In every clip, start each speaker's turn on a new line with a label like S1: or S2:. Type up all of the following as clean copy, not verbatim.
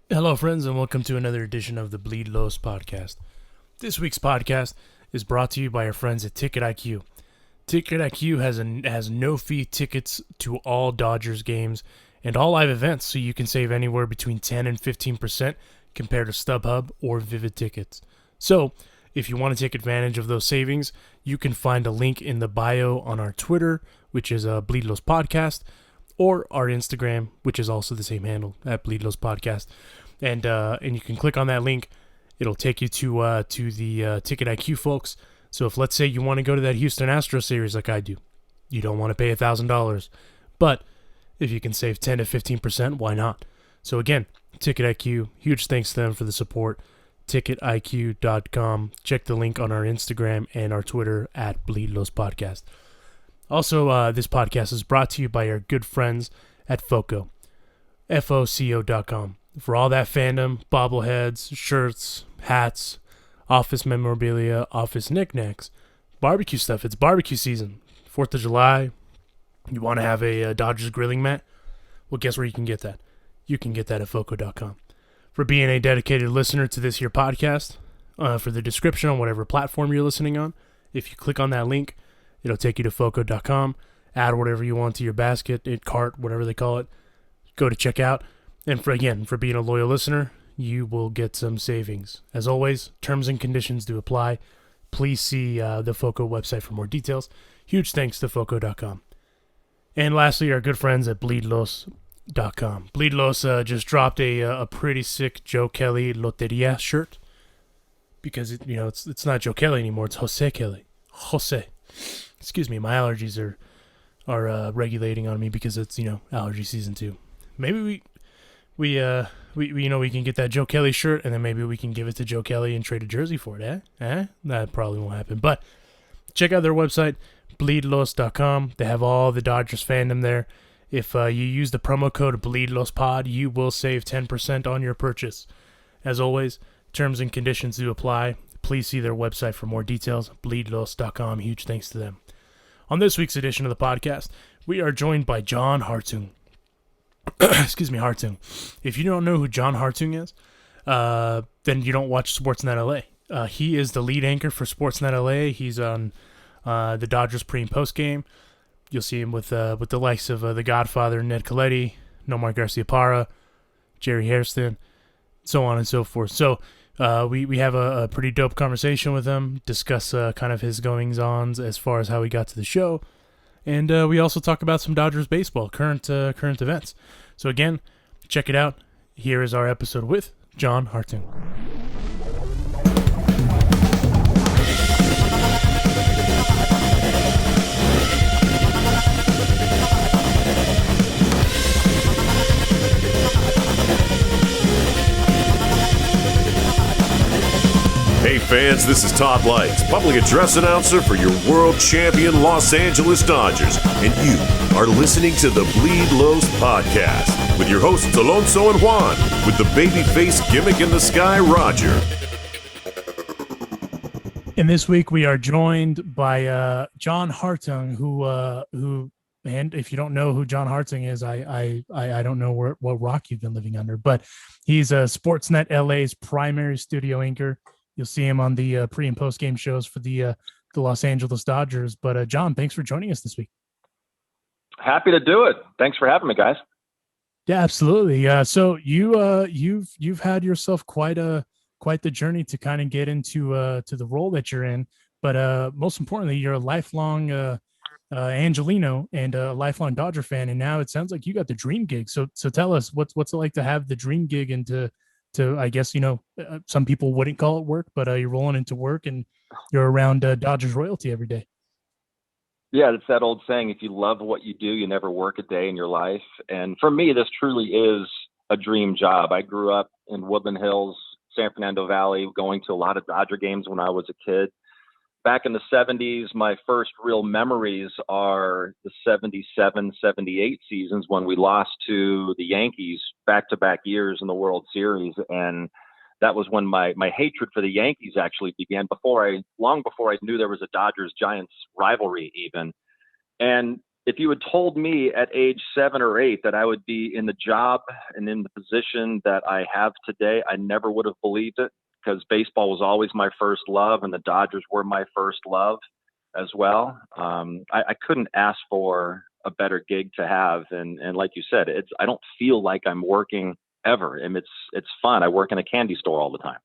S1: Hello, friends, and welcome to another edition of the Bleed Los podcast. This week's podcast is brought to you by our friends at Ticket IQ. Ticket IQ has no-fee tickets to all Dodgers games and all live events, so you can save anywhere between 10 and 15% compared to StubHub or Vivid Tickets. So, if you want to take advantage of those savings, you can find a link in the bio on our Twitter, which is Bleed Los Podcast, or our Instagram, which is also the same handle, at Bleed Los Podcast. And you can click on that link. It'll take you to the Ticket IQ folks. So if, let's say, you want to go to that Houston Astros series like I do, you don't want to pay $1,000, but if you can save 10 to 15%, why not? So again, Ticket IQ, huge thanks to them for the support. TicketIQ.com. Check the link on our Instagram and our Twitter at Bleed Los Podcast. Also, this podcast is brought to you by our good friends at FOCO, FOCO.com. For all that fandom, bobbleheads, shirts, hats, office memorabilia, office knickknacks, barbecue stuff. It's barbecue season. 4th of July. You want to have a Dodgers grilling mat? Well, guess where you can get that? You can get that at FOCO.com. For being a dedicated listener to this here podcast, for the description on whatever platform you're listening on, if you click on that link, it'll take you to FOCO.com. Add whatever you want to your basket, cart, whatever they call it. Go to checkout. And for being a loyal listener, you will get some savings. As always, terms and conditions do apply. Please see the FOCO website for more details. Huge thanks to FOCO.com. And lastly, our good friends at BleedLos.com. BleedLos just dropped a pretty sick Joe Kelly Loteria shirt. Because it's not Joe Kelly anymore, it's Jose Kelly. Jose. Excuse me, my allergies are regulating on me because it's, allergy season 2. Maybe we can get that Joe Kelly shirt, and then maybe we can give it to Joe Kelly and trade a jersey for it, That probably won't happen. But check out their website, bleedlos.com. They have all the Dodgers fandom there. If you use the promo code BleedLosPod, you will save 10% on your purchase. As always, terms and conditions do apply. Please see their website for more details, bleedlos.com. Huge thanks to them. On this week's edition of the podcast, we are joined by John Hartung. Excuse me, Hartung. If you don't know who John Hartung is, then you don't watch SportsNet LA. He is the lead anchor for SportsNet LA. He's on the Dodgers pre- and post-game. You'll see him with the likes of The Godfather, Ned Coletti, Nomar Garciaparra, Jerry Hairston, so on and so forth. So we have a pretty dope conversation with him, discuss kind of his goings-ons as far as how he got to the show. And we also talk about some Dodgers baseball, current events. So again, check it out. Here is our episode with John Hartung.
S2: Hey fans, this is Todd Lights, public address announcer for your world champion Los Angeles Dodgers, and you are listening to the Bleed Los podcast with your hosts Alonso and Juan, with the babyface gimmick in the sky, Roger.
S1: And this week we are joined by John Hartung, who, and if you don't know who John Hartung is, I don't know what rock you've been living under, but he's SportsNet LA's primary studio anchor. You'll see him on the pre- and post-game shows for the Los Angeles Dodgers. But John, thanks for joining us this week.
S3: Happy to do it. Thanks for having me, guys.
S1: Yeah, absolutely. So you've had yourself quite the journey to kind of get into to the role that you're in. But most importantly, you're a lifelong Angelino and a lifelong Dodger fan, and now it sounds like you got the dream gig. So tell us what's it like to have the dream gig and to I guess, some people wouldn't call it work, but you're rolling into work and you're around Dodgers royalty every day.
S3: Yeah, it's that old saying, if you love what you do, you never work a day in your life. And for me, this truly is a dream job. I grew up in Woodland Hills, San Fernando Valley, going to a lot of Dodger games when I was a kid. Back in the 70s, my first real memories are the 77, 78 seasons when we lost to the Yankees back-to-back years in the World Series. And that was when my hatred for the Yankees actually began, long before I knew there was a Dodgers-Giants rivalry even. And if you had told me at age 7 or 8 that I would be in the job and in the position that I have today, I never would have believed it, because baseball was always my first love and the Dodgers were my first love as well. I couldn't ask for a better gig to have. And like you said, I don't feel like I'm working ever. And it's fun. I work in a candy store all the time.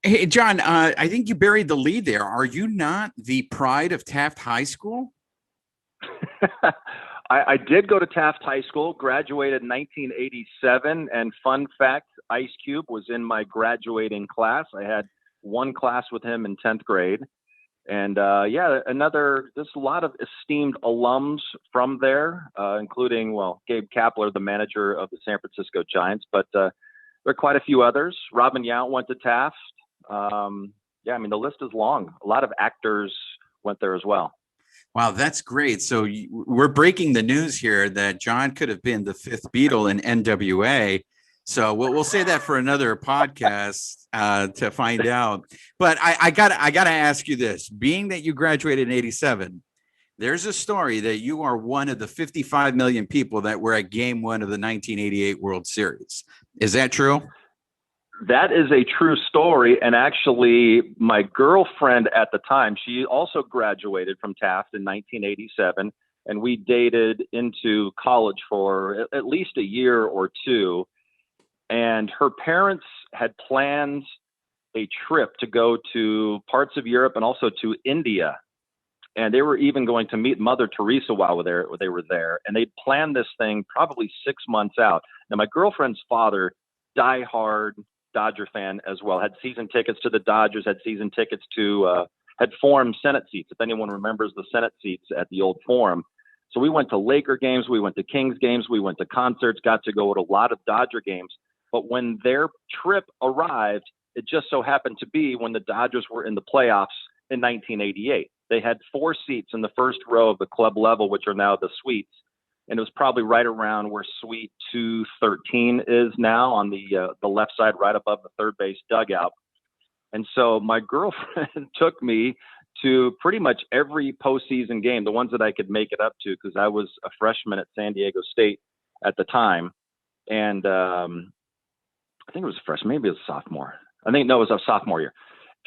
S4: Hey, John, I think you buried the lead there. Are you not the pride of Taft High School?
S3: I did go to Taft High School, graduated in 1987. And fun fact, Ice Cube was in my graduating class. I had one class with him in 10th grade. And there's a lot of esteemed alums from there, including, Gabe Kapler, the manager of the San Francisco Giants, but there are quite a few others. Robin Yount went to Taft. The list is long. A lot of actors went there as well.
S4: Wow, that's great. So we're breaking the news here that John could have been the fifth Beatle in NWA. So we'll say that for another podcast to find out. But I gotta ask you this: being that you graduated in '87, there's a story that you are one of the 55 million people that were at Game 1 of the 1988 World Series. Is that true?
S3: That is a true story. And actually, my girlfriend at the time, she also graduated from Taft in 1987, and we dated into college for at least a year or two. And her parents had planned a trip to go to parts of Europe and also to India. And they were even going to meet Mother Teresa while they were there. And they planned this thing probably 6 months out. Now, my girlfriend's father, diehard Dodger fan as well, had season tickets to the Dodgers, had season tickets to, had Forum Senate seats, if anyone remembers the Senate seats at the old Forum. So we went to Laker games, we went to Kings games, we went to concerts, got to go to a lot of Dodger games. But when their trip arrived, it just so happened to be when the Dodgers were in the playoffs in 1988. They had 4 seats in the first row of the club level, which are now the suites. And it was probably right around where suite 213 is now, on the left side, right above the third base dugout. And so my girlfriend took me to pretty much every postseason game, the ones that I could make it up to, because I was a freshman at San Diego State at the time. And I think it was a freshman, maybe it was a sophomore. It was a sophomore year.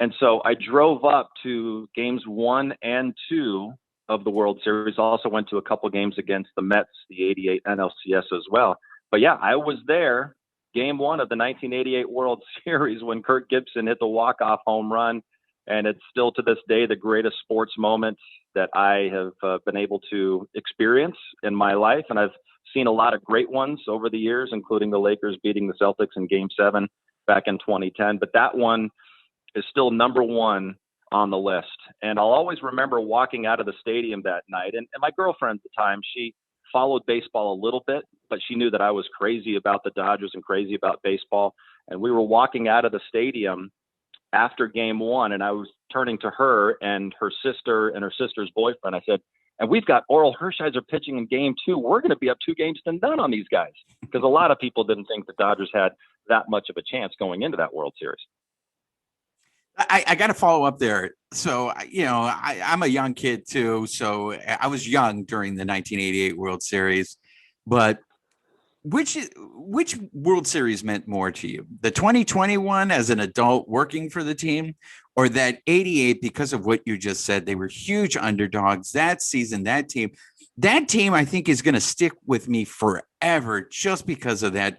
S3: And so I drove up to games 1 and 2 of the World Series. Also went to a couple games against the Mets, the 88 NLCS as well. But yeah, I was there game 1 of the 1988 World Series when Kirk Gibson hit the walk-off home run. And it's still to this day the greatest sports moment that I have been able to experience in my life. And I've seen a lot of great ones over the years, including the Lakers beating the Celtics in Game 7 back in 2010. But that one is still number 1 on the list. And I'll always remember walking out of the stadium that night. And my girlfriend at the time, she followed baseball a little bit, but she knew that I was crazy about the Dodgers and crazy about baseball. And we were walking out of the stadium after game 1, and I was turning to her and her sister and her sister's boyfriend. I said, and we've got Oral Hershiser pitching in game 2. We're going to be up 2 games to none on these guys, because a lot of people didn't think the Dodgers had that much of a chance going into that World Series.
S4: I got to follow up there. So, I'm a young kid too. So I was young during the 1988 World Series, but which World Series meant more to you? The 2021 as an adult working for the team, or that 88 because of what you just said? They were huge underdogs that season, that team, I think is going to stick with me forever, just because of that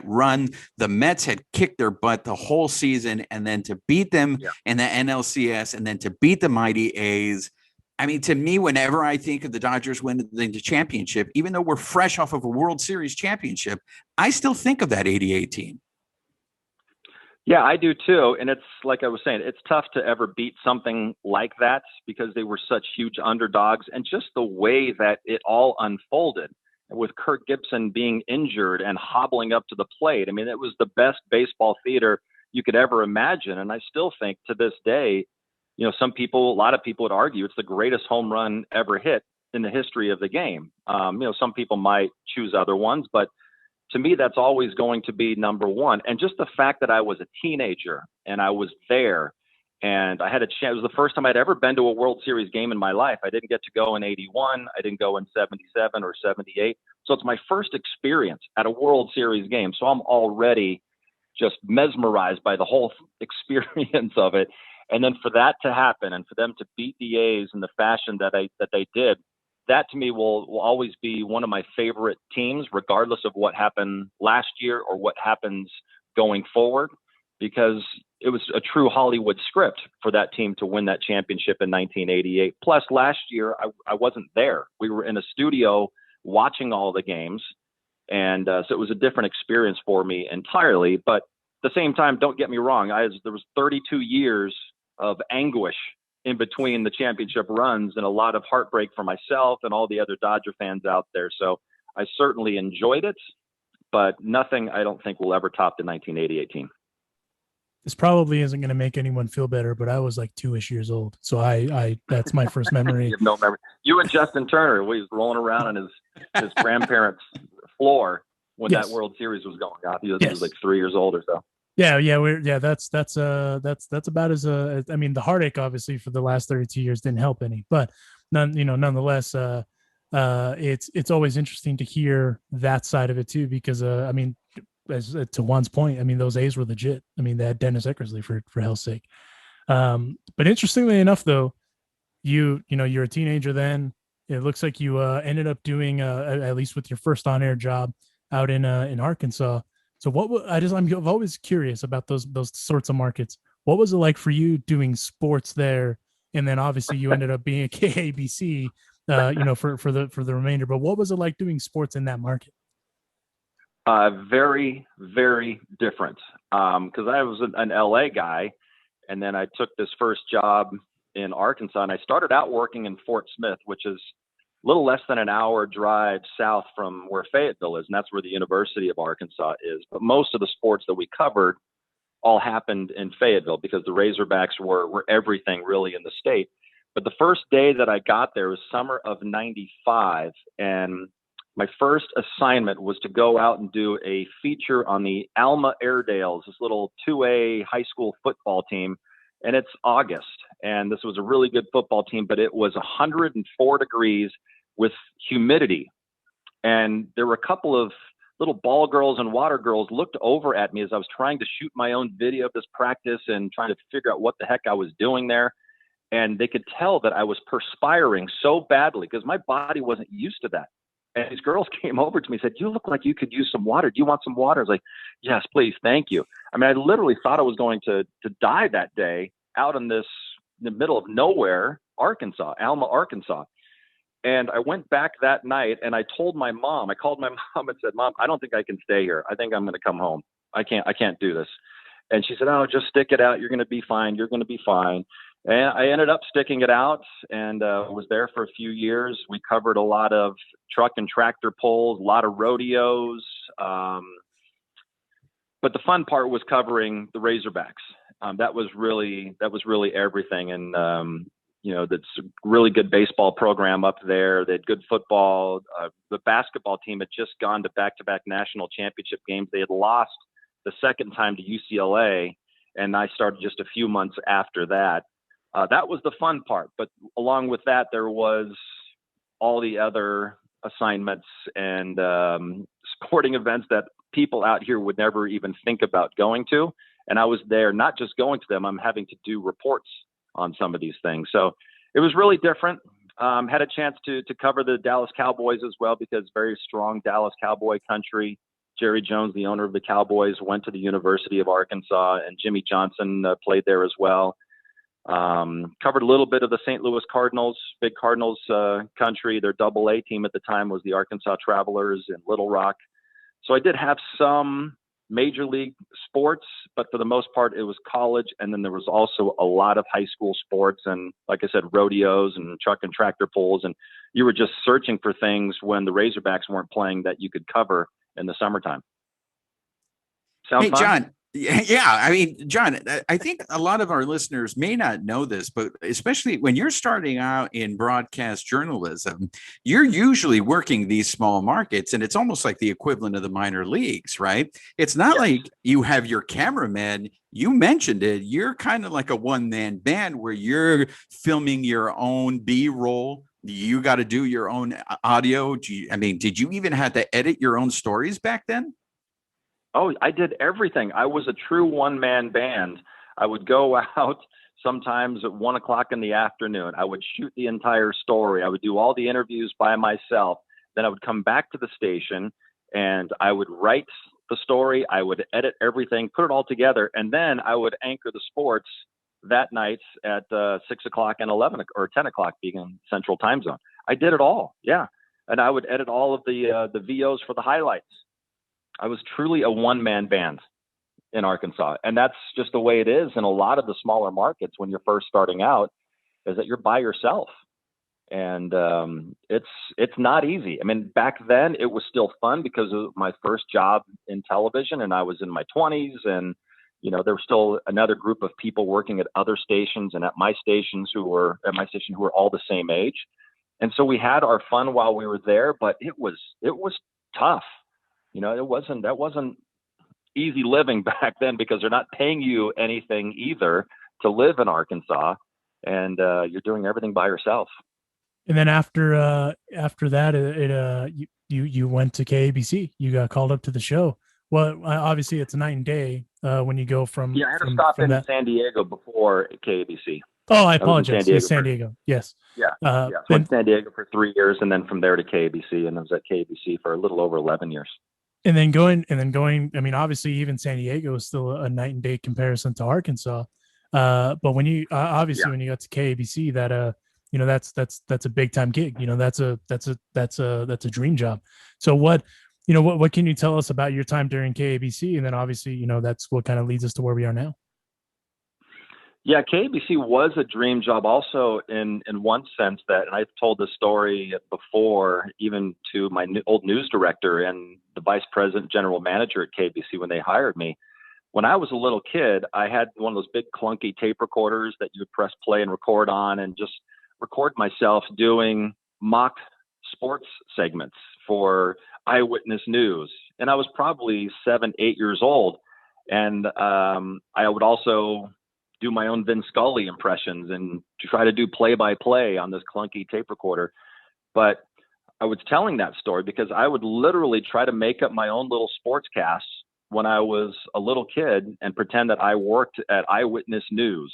S4: run. The Mets had kicked their butt the whole season, and then to beat them in the NLCS, and then to beat the mighty A's. I mean, to me, whenever I think of the Dodgers winning the championship, even though we're fresh off of a World Series championship, I still think of that 88 team.
S3: Yeah, I do too. And it's like I was saying, it's tough to ever beat something like that, because they were such huge underdogs, and just the way that it all unfolded with Kirk Gibson being injured and hobbling up to the plate. I mean, it was the best baseball theater you could ever imagine. And I still think to this day, a lot of people would argue it's the greatest home run ever hit in the history of the game. Some people might choose other ones, but to me, that's always going to be number 1. And just the fact that I was a teenager and I was there, And I had a chance. It was the first time I'd ever been to a World Series game in my life. I didn't get to go in 81. I didn't go in 77 or 78. So it's my first experience at a World Series game. So I'm already just mesmerized by the whole experience of it. And then for that to happen and for them to beat the A's in the fashion that they did, that to me will always be one of my favorite teams, regardless of what happened last year or what happens going forward, because it was a true Hollywood script for that team to win that championship in 1988. Plus, last year, I wasn't there. We were in a studio watching all the games. And so it was a different experience for me entirely. But at the same time, don't get me wrong, there was 32 years of anguish in between the championship runs and a lot of heartbreak for myself and all the other Dodger fans out there. So I certainly enjoyed it, but nothing I don't think will ever top the 1988 team.
S1: This probably isn't going to make anyone feel better, but I was like 2-ish years old. So I that's my first memory.
S3: You have no memory. You and Justin Turner, he was rolling around on his grandparents' floor when that World Series was going on. He was like 3 years old or so.
S1: Yeah. That's about as I mean, the heartache obviously for the last 32 years didn't help any, but nonetheless, it's always interesting to hear that side of it too, because I mean, as to Juan's point, I mean, those A's were legit. I mean, they had Dennis Eckersley for hell's sake. But interestingly enough, though, you're a teenager then. It looks like you ended up doing at least with your first on-air job out in Arkansas. So I'm always curious about those sorts of markets. What was it like for you doing sports there? And then obviously you ended up being a KABC, for the remainder. But what was it like doing sports in that market?
S3: Very, very different. Because I was an LA guy, and then I took this first job in Arkansas, and I started out working in Fort Smith, which is a little less than an hour drive south from where Fayetteville is, and that's where the University of Arkansas is. But most of the sports that we covered all happened in Fayetteville because the Razorbacks were everything really in the state. But the first day that I got there was summer of '95, and my first assignment was to go out and do a feature on the Alma Airedales, this little 2A high school football team. And it's August, and this was a really good football team, but it was 104 degrees with humidity. And there were a couple of little ball girls and water girls looked over at me as I was trying to shoot my own video of this practice and trying to figure out what the heck I was doing there. And they could tell that I was perspiring so badly because my body wasn't used to that. And these girls came over to me and said, "You look like you could use some water. Do you want some water?" I was like, "Yes, please. Thank you." I mean, I literally thought I was going to die that day out in the middle of nowhere, Arkansas, Alma, Arkansas. And I went back that night and I told my mom, I called my mom and said, "Mom, I don't think I can stay here. I think I'm going to come home. I can't do this." And she said, "Oh, just stick it out. You're going to be fine. You're going to be fine." And I ended up sticking it out and was there for a few years. We covered a lot of truck and tractor pulls, a lot of rodeos. But the fun part was covering the Razorbacks. That was really everything. And, that's a really good baseball program up there. They had good football. The basketball team had just gone to back-to-back national championship games. They had lost the second time to UCLA, and I started just a few months after that. That was the fun part. But along with that, there was all the other assignments and sporting events that people out here would never even think about going to. And I was there, not just going to them, I'm having to do reports on some of these things. So it was really different. Had a chance to cover the Dallas Cowboys as well, because very strong Dallas Cowboy country. Jerry Jones, the owner of the Cowboys, went to the University of Arkansas, and Jimmy Johnson played there as well. Covered a little bit of the St. Louis Cardinals, big Cardinals country. Their AA team at the time was the Arkansas Travelers in Little Rock. So I did have some major league sports, but for the most part, it was college. And then there was also a lot of high school sports. And like I said, rodeos and truck and tractor pulls. And you were just searching for things when the Razorbacks weren't playing that you could cover in the summertime. Sound
S4: Hey,
S3: fun?
S4: John. Yeah. I mean, John, I think a lot of our listeners may not know this, but especially when you're starting out in broadcast journalism, you're usually working these small markets, and it's almost like the equivalent of the minor leagues, right? It's not
S3: Yes.
S4: like you have your cameraman. You mentioned it. You're kind of like a one-man band where you're filming your own B-roll. You got to do your own audio. Did you even have to edit your own stories back then?
S3: Oh, I did everything. I was a true one-man band. I would go out sometimes at 1 o'clock in the afternoon. I would shoot the entire story. I would do all the interviews by myself. Then I would come back to the station and I would write the story. I would edit everything, put it all together, and then I would anchor the sports that night at 6 o'clock and 10 o'clock, being in Central Time Zone. I did it all. Yeah, and I would edit all of the VOs for the highlights. I was truly a one-man band in Arkansas. And that's just the way it is in a lot of the smaller markets when you're first starting out, is that you're by yourself. And it's not easy. I mean, back then it was still fun because of my first job in television, and I was in my 20s, and there was still another group of people working at other stations and at my station who were all the same age. And so we had our fun while we were there, but it was tough. That wasn't easy living back then because they're not paying you anything either to live in Arkansas, and you're doing everything by yourself.
S1: And then after that, you went to KABC. You got called up to the show. Well, obviously it's night and day when you go from.
S3: Yeah, I had to stop in San Diego before KABC.
S1: Oh, I apologize. Yes, San Diego. Yes.
S3: Yeah. So went to San Diego for 3 years, and then from there to KABC, and I was at KABC for a little over 11 years.
S1: And then going. I mean, obviously, even San Diego is still a night and day comparison to Arkansas. But when you when you got to KABC, that's a big time gig. That's a dream job. So what can you tell us about your time during KABC? And then obviously, that's what kind of leads us to where we are now.
S3: Yeah, KABC was a dream job also in one sense that, and I've told this story before, even to my old news director and the vice president, general manager at KABC when they hired me. When I was a little kid, I had one of those big clunky tape recorders that you would press play and record on, and just record myself doing mock sports segments for Eyewitness News. And I was probably 7, 8 years old. And I would also do my own Vin Scully impressions and try to do play-by-play on this clunky tape recorder. But I was telling that story because I would literally try to make up my own little sportscasts when I was a little kid and pretend that I worked at Eyewitness News.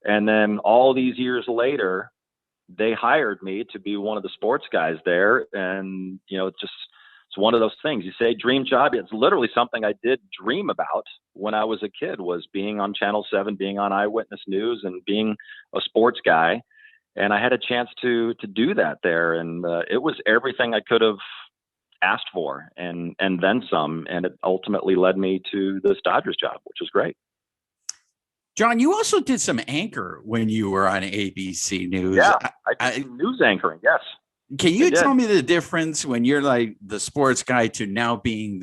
S3: And then all these years later, they hired me to be one of the sports guys there. And, it's one of those things. You say dream job. It's literally something I did dream about when I was a kid, was being on Channel 7, being on Eyewitness News, and being a sports guy. And I had a chance to do that there. And it was everything I could have asked for and then some. And it ultimately led me to this Dodgers job, which was great.
S4: John, you also did some anchor when you were on ABC News.
S3: Yeah, I did news anchoring, yes.
S4: Can you tell me the difference when you're like the sports guy to now being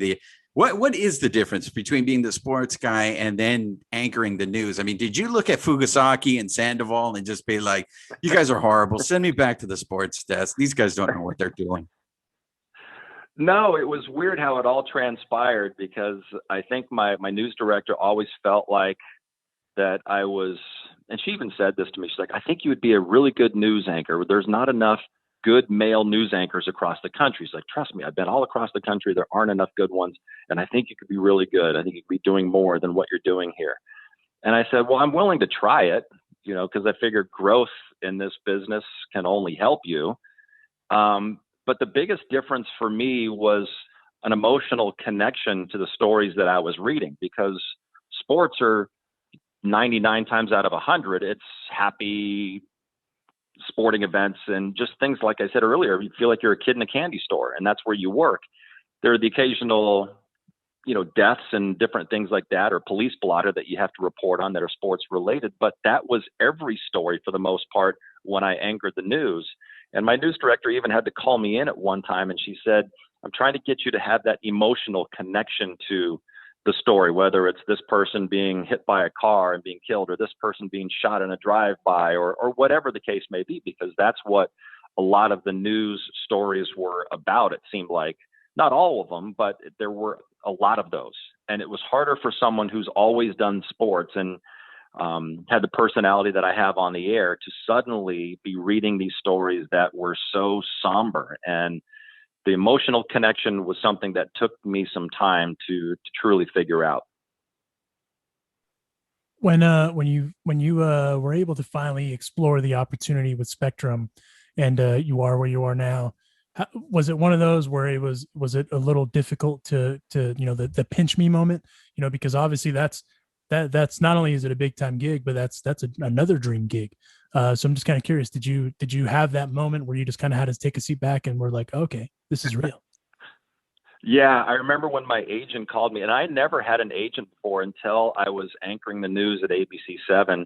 S4: what is the difference between being the sports guy and then anchoring the news? I mean, did you look at Fugasaki and Sandoval and just be like, you guys are horrible, send me back to the sports desk, these guys don't know what they're doing?
S3: No, it was weird how it all transpired, because I think my news director always felt like that I was, and she even said this to me, she's like, I think you would be a really good news anchor. There's not enough good male news anchors across the country. She's like, trust me, I've been all across the country. There aren't enough good ones. And I think you could be really good. I think you could be doing more than what you're doing here. And I said, well, I'm willing to try it, because I figured growth in this business can only help you. But the biggest difference for me was an emotional connection to the stories that I was reading, because sports are 99 times out of 100, it's happy sporting events and just things, like I said earlier, you feel like you're a kid in a candy store, and that's where you work. There are the occasional, deaths and different things like that, or police blotter that you have to report on that are sports related. But that was every story for the most part when I anchored the news. And my news director even had to call me in at one time, and she said, I'm trying to get you to have that emotional connection to the story, whether it's this person being hit by a car and being killed, or this person being shot in a drive-by, or whatever the case may be, because that's what a lot of the news stories were about. It seemed like, not all of them, but there were a lot of those. And it was harder for someone who's always done sports and had the personality that I have on the air to suddenly be reading these stories that were so somber. And the emotional connection was something that took me some time to truly figure out.
S1: When you were able to finally explore the opportunity with Spectrum, and you are where you are now, was it one of those where was it a little difficult to the pinch me moment, because obviously that's not only is it a big time gig, but that's another dream gig. So I'm just kind of curious, did you have that moment where you just kind of had to take a seat back and were like, okay, this is real?
S3: Yeah, I remember when my agent called me, and I never had an agent before until I was anchoring the news at ABC7.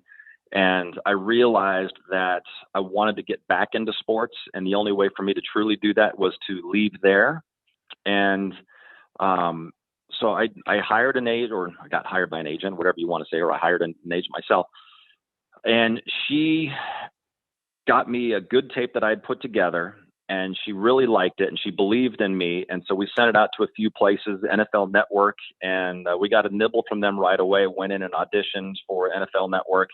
S3: And I realized that I wanted to get back into sports, and the only way for me to truly do that was to leave there. And so I hired an agent, or I got hired by an agent, whatever you want to say, or I hired an agent myself. And she got me a good tape that I had put together, and she really liked it, and she believed in me. And so we sent it out to a few places, NFL Network, and we got a nibble from them right away, went in and auditioned for NFL Network.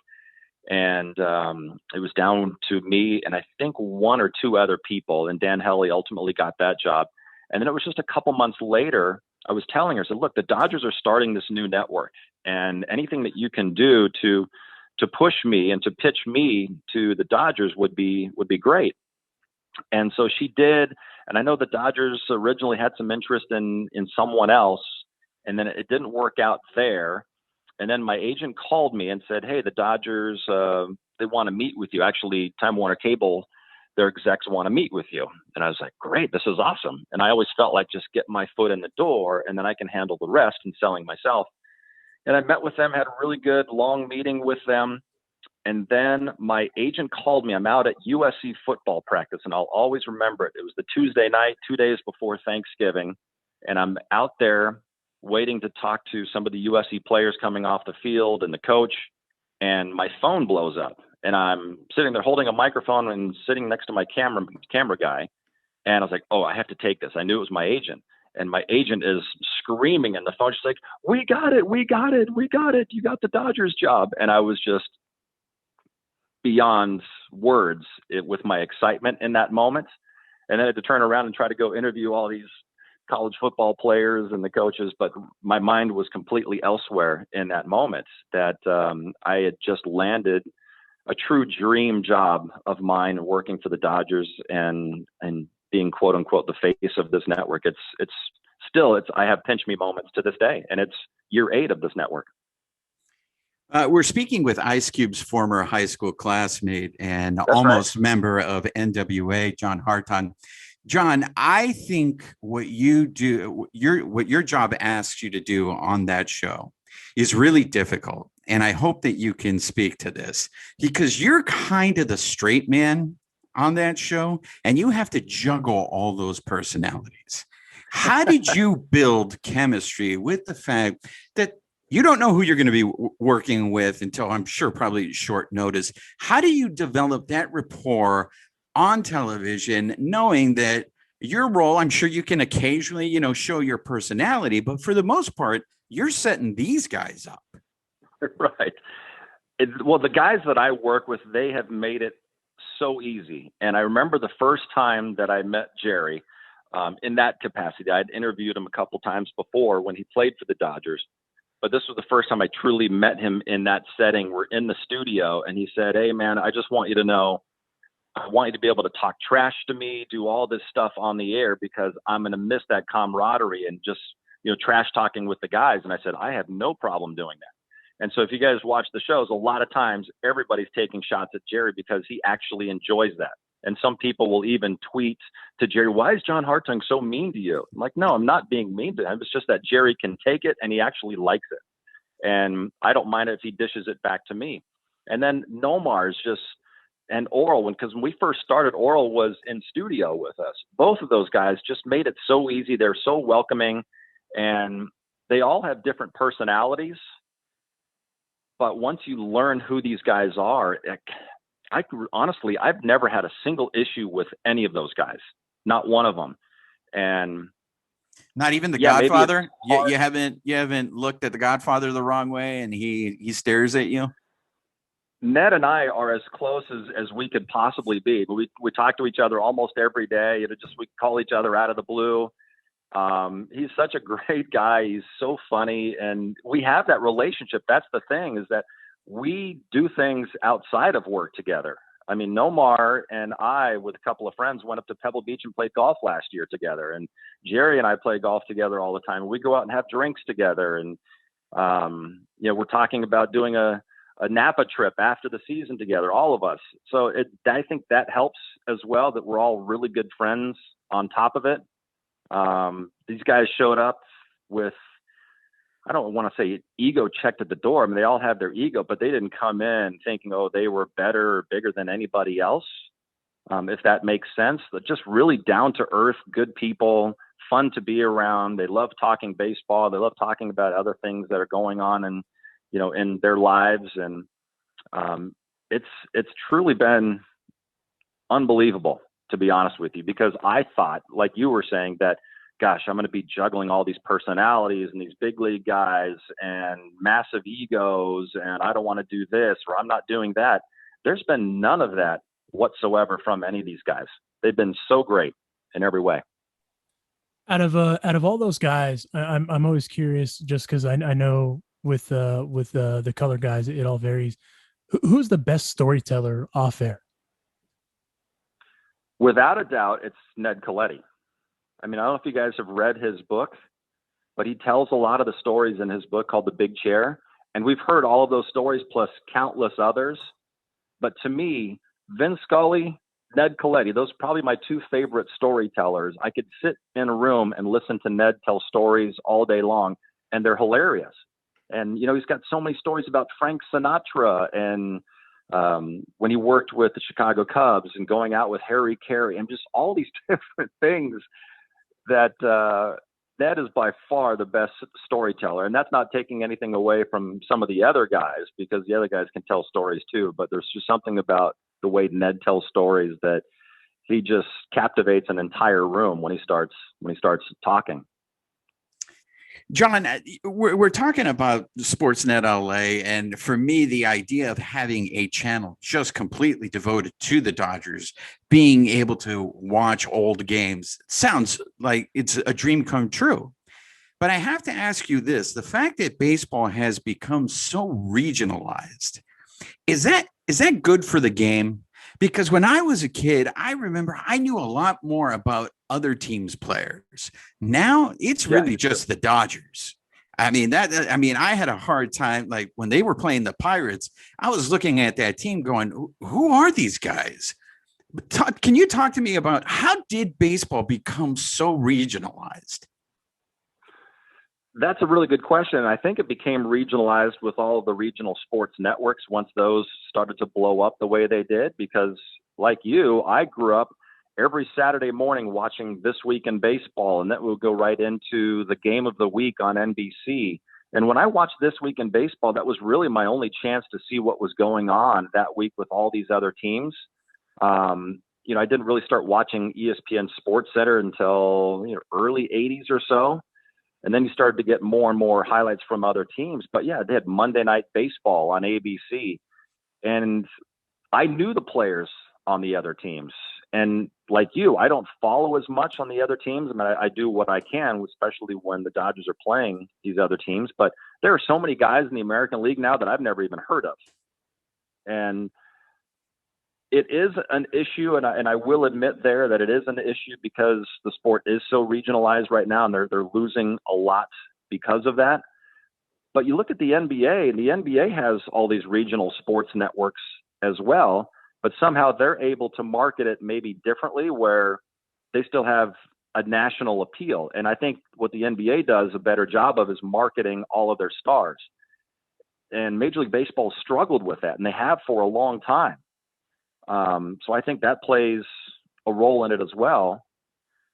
S3: And it was down to me and I think one or two other people, and Dan Hellie ultimately got that job. And then it was just a couple months later, I was telling her, I said, look, the Dodgers are starting this new network, and anything that you can do to push me and to pitch me to the Dodgers would be great. And so she did. And I know the Dodgers originally had some interest in someone else, and then it didn't work out there. And then my agent called me and said, hey, the Dodgers, they want to meet with you. Actually, Time Warner Cable, their execs want to meet with you. And I was like, great, this is awesome. And I always felt like just get my foot in the door and then I can handle the rest in selling myself. And I met with them, had a really good long meeting with them. And then my agent called me. I'm out at USC football practice, and I'll always remember it. It was the Tuesday night, 2 days before Thanksgiving. And I'm out there waiting to talk to some of the USC players coming off the field and the coach, and my phone blows up, and I'm sitting there holding a microphone and sitting next to my camera guy. And I was like, oh, I have to take this. I knew it was my agent, and my agent is screaming in the phone. She's like, we got it. You got the Dodgers job. And I was just beyond words with my excitement in that moment. And then I had to turn around and try to go interview all these college football players and the coaches, but my mind was completely elsewhere in that moment, that I had just landed a true dream job of mine working for the Dodgers and being quote unquote the face of this network. It's still I have pinch me moments to this day, and it's year 8 of this network.
S4: We're speaking with Ice Cube's former high school classmate and
S3: That's
S4: almost
S3: right.
S4: member of NWA, John Hartung. John, I think what you do, what your job asks you to do on that show is really difficult. And I hope that you can speak to this, because you're kind of the straight man on that show, and you have to juggle all those personalities. How did you build chemistry with the fact that you don't know who you're going to be working with until, I'm sure, probably short notice? How do you develop that rapport on television, knowing that your role, I'm sure you can occasionally, show your personality, but for the most part, you're setting these guys up.
S3: Right. Well, the guys that I work with, they have made it so easy. And I remember the first time that I met Jerry in that capacity. I'd interviewed him a couple times before when he played for the Dodgers, but this was the first time I truly met him in that setting. We're in the studio, and he said, hey, man, I just want you to know, I want you to be able to talk trash to me, do all this stuff on the air, because I'm going to miss that camaraderie and just, trash talking with the guys. And I said, I have no problem doing that. And so if you guys watch the shows, a lot of times everybody's taking shots at Jerry because he actually enjoys that. And some people will even tweet to Jerry, why is John Hartung so mean to you? I'm like, no, I'm not being mean to him. It's just that Jerry can take it and he actually likes it. And I don't mind it if he dishes it back to me. And then Nomar's and Oral, because when we first started, Oral was in studio with us. Both of those guys just made it so easy. They're so welcoming, and they all have different personalities, but once you learn who these guys are, honestly, I've never had a single issue with any of those guys, not one of them. And
S4: not even the Godfather. You haven't looked at the Godfather the wrong way, and he stares at you.
S3: Ned and I are as close as we could possibly be. We talk to each other almost every day. We call each other out of the blue. He's such a great guy. He's so funny, and we have that relationship. That's the thing, is that we do things outside of work together. I mean, Nomar and I, with a couple of friends, went up to Pebble Beach and played golf last year together. And Jerry and I play golf together all the time. We go out and have drinks together. And, we're talking about doing a Napa trip after the season together, all of us. So I think that helps as well, that we're all really good friends on top of it. These guys showed up with, I don't want to say ego checked at the door. I mean, they all have their ego, but they didn't come in thinking, oh, they were better or bigger than anybody else. If that makes sense, but just really down to earth, good people, fun to be around. They love talking baseball. They love talking about other things that are going on and, in their lives. And, it's truly been unbelievable, to be honest with you, because I thought, like you were saying, that, gosh, I'm going to be juggling all these personalities and these big league guys and massive egos, and I don't want to do this, or I'm not doing that. There's been none of that whatsoever from any of these guys. They've been so great in every way.
S1: Out of all those guys, I'm always curious, just because I know with the color guys, it all varies. Who's the best storyteller off air?
S3: Without a doubt, it's Ned Coletti. I mean, I don't know if you guys have read his book, but he tells a lot of the stories in his book called The Big Chair. And we've heard all of those stories plus countless others. But to me, Vin Scully, Ned Coletti, those are probably my two favorite storytellers. I could sit in a room and listen to Ned tell stories all day long, and they're hilarious. And, he's got so many stories about Frank Sinatra and when he worked with the Chicago Cubs and going out with Harry Carey and just all these different things that Ned is by far the best storyteller. And that's not taking anything away from some of the other guys, because the other guys can tell stories too. But there's just something about the way Ned tells stories that he just captivates an entire room when he starts talking.
S4: John, we're talking about SportsNet LA, and for me, the idea of having a channel just completely devoted to the Dodgers, being able to watch old games, sounds like it's a dream come true. But I have to ask you this: the fact that baseball has become so regionalized, is that good for the game? Because when I was a kid, I remember I knew a lot more about other teams' players. Now it's really just the Dodgers. I mean, I had a hard time, like when they were playing the Pirates, I was looking at that team going, who are these guys? Can you talk to me about how did baseball become so regionalized?
S3: That's a really good question. And I think it became regionalized with all of the regional sports networks once those started to blow up the way they did. Because like you, I grew up every Saturday morning watching This Week in Baseball, and that would go right into the game of the week on NBC. And when I watched This Week in Baseball, that was really my only chance to see what was going on that week with all these other teams. I didn't really start watching ESPN Sports Center until early 80s or so. And then you started to get more and more highlights from other teams. But yeah, they had Monday Night Baseball on ABC. And I knew the players on the other teams. And like you, I don't follow as much on the other teams. I mean, I do what I can, especially when the Dodgers are playing these other teams. But there are so many guys in the American League now that I've never even heard of. And it is an issue, and I will admit there that it is an issue because the sport is so regionalized right now, and they're losing a lot because of that. But you look at the NBA, and the NBA has all these regional sports networks as well, but somehow they're able to market it maybe differently, where they still have a national appeal. And I think what the NBA does a better job of is marketing all of their stars. And Major League Baseball struggled with that, and they have for a long time. So I think that plays a role in it as well.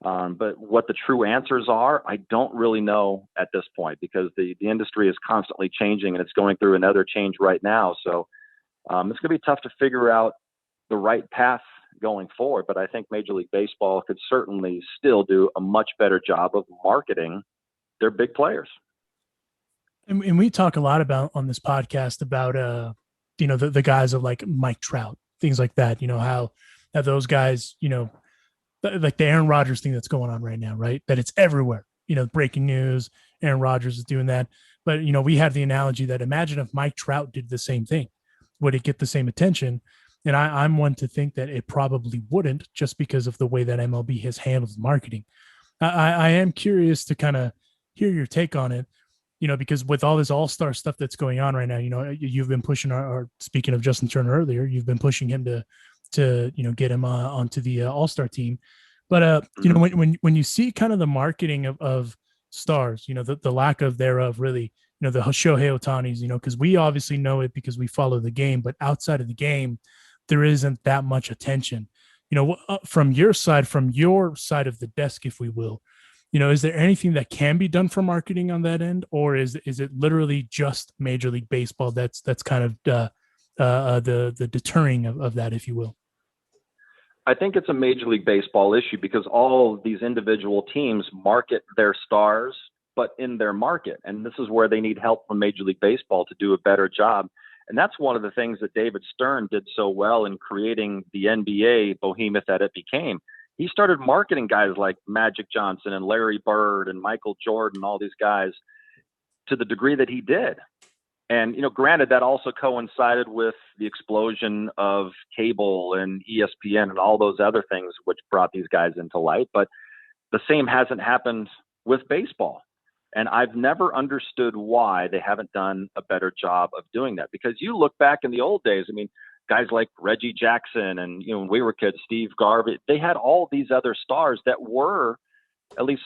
S3: But what the true answers are, I don't really know at this point, because the industry is constantly changing, and it's going through another change right now. So it's going to be tough to figure out the right path going forward. But I think Major League Baseball could certainly still do a much better job of marketing their big players.
S1: And we talk a lot about on this podcast about the guys of like Mike Trout, things like that. How those guys, like the Aaron Rodgers thing that's going on right now, right? That it's everywhere. Breaking news, Aaron Rodgers is doing that. But we have the analogy that imagine if Mike Trout did the same thing, would it get the same attention? And I'm one to think that it probably wouldn't, just because of the way that MLB has handled marketing. I am curious to kind of hear your take on it. Because with all this all-star stuff that's going on right now, you've been pushing our speaking of Justin Turner earlier, you've been pushing him to get him onto the all-star team. But, when you see kind of the marketing of stars, the lack of thereof really, the Shohei Ohtanis, because we obviously know it because we follow the game, but outside of the game, there isn't that much attention, from your side of the desk, if we will. Is there anything that can be done for marketing on that end, or is it literally just Major League Baseball that's kind of the deterring of that, if you will?
S3: I think it's a Major League Baseball issue, because all of these individual teams market their stars, but in their market. And this is where they need help from Major League Baseball to do a better job. And that's one of the things that David Stern did so well in creating the NBA behemoth that it became. He started marketing guys like Magic Johnson and Larry Bird and Michael Jordan, all these guys, to the degree that he did. And, granted, that also coincided with the explosion of cable and ESPN and all those other things which brought these guys into light. But the same hasn't happened with baseball. And I've never understood why they haven't done a better job of doing that. Because you look back in the old days, guys like Reggie Jackson and, when we were kids, Steve Garvey, they had all these other stars that were at least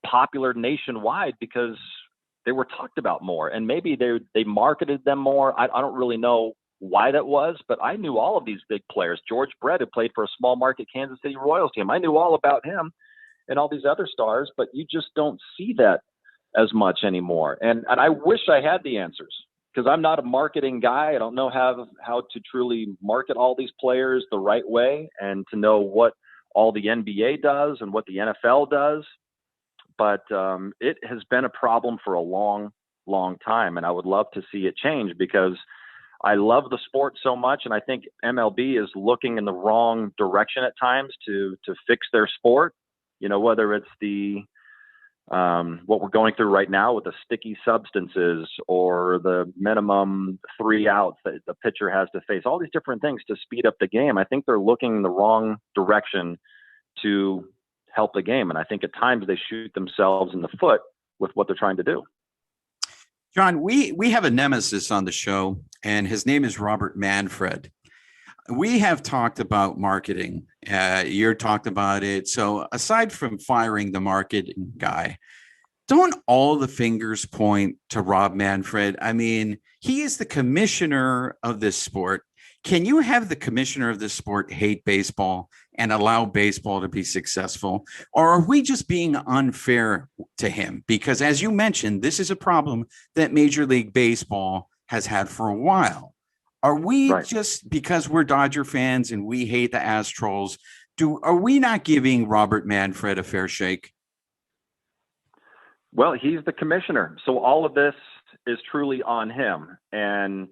S3: popular nationwide because they were talked about more, and maybe they marketed them more. I don't really know why that was, but I knew all of these big players. George Brett, who played for a small market Kansas City Royals team, I knew all about him and all these other stars, but you just don't see that as much anymore. And I wish I had the answers, because I'm not a marketing guy. I don't know how to truly market all these players the right way, and to know what all the NBA does and what the NFL does. But it has been a problem for a long, long time. And I would love to see it change, because I love the sport so much. And I think MLB is looking in the wrong direction at times to fix their sport, whether it's what we're going through right now with the sticky substances, or the minimum 3 outs that the pitcher has to face, all these different things to speed up the game. I think they're looking in the wrong direction to help the game. And I think at times they shoot themselves in the foot with what they're trying to do.
S4: John, we have a nemesis on the show, and his name is Robert Manfred. We have talked about marketing. You're talked about it. So aside from firing the marketing guy, don't all the fingers point to Rob Manfred? He is the commissioner of this sport. Can you have the commissioner of this sport hate baseball and allow baseball to be successful? Or are we just being unfair to him? Because as you mentioned, this is a problem that Major League Baseball has had for a while. Are we just, because we're Dodger fans and we hate the Astros, are we not giving Robert Manfred a fair shake?
S3: Well, he's the commissioner, so all of this is truly on him. And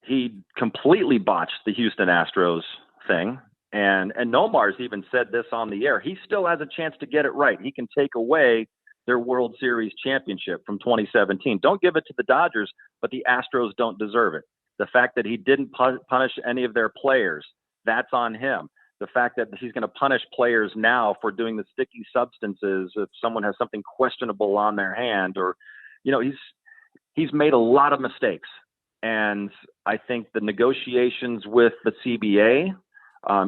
S3: he completely botched the Houston Astros thing. And Nomar's even said this on the air. He still has a chance to get it right. He can take away their World Series championship from 2017. Don't give it to the Dodgers, but the Astros don't deserve it. The fact that he didn't punish any of their players, that's on him. The fact that he's going to punish players now for doing the sticky substances if someone has something questionable on their hand, or, he's made a lot of mistakes. And I think the negotiations with the CBA,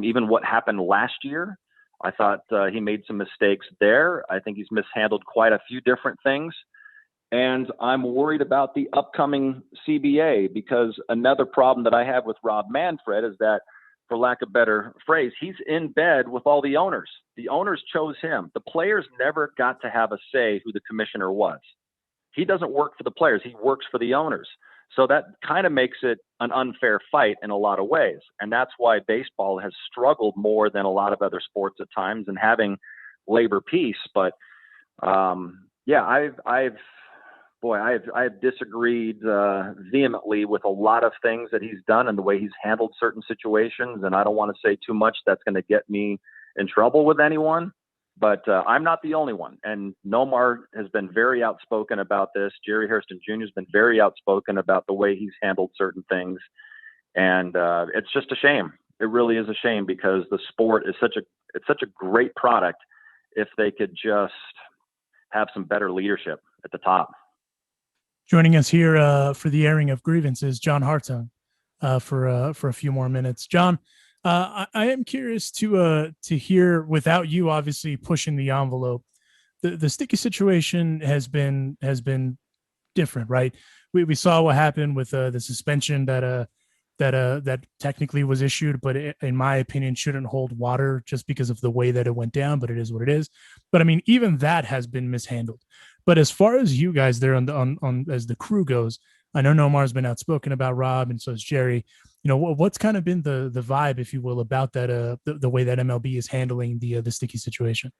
S3: even what happened last year, I thought he made some mistakes there. I think he's mishandled quite a few different things. And I'm worried about the upcoming CBA, because another problem that I have with Rob Manfred is that for lack of a better phrase, he's in bed with all the owners. The owners chose him. The players never got to have a say who the commissioner was. He doesn't work for the players. He works for the owners. So that kind of makes it an unfair fight in a lot of ways. And that's why baseball has struggled more than a lot of other sports at times in having labor peace. But I've disagreed vehemently with a lot of things that he's done and the way he's handled certain situations. And I don't want to say too much that's going to get me in trouble with anyone, but I'm not the only one. And Nomar has been very outspoken about this. Jerry Hairston Jr. has been very outspoken about the way he's handled certain things. And it's just a shame. It really is a shame, because the sport is such a great product if they could just have some better leadership at the top.
S1: Joining us here for the airing of grievances, John Hartung, for a few more minutes. John, I am curious to hear, without you obviously pushing the envelope, the sticky situation has been different, right? We saw what happened with the suspension that technically was issued, but in my opinion shouldn't hold water just because of the way that it went down. But it is what it is. But I mean, even that has been mishandled. But as far as you guys there on as the crew goes, I know Nomar's been outspoken about Rob, and so is Jerry. You know, what's kind of been the vibe, if you will, about that the way that MLB is handling the sticky situation?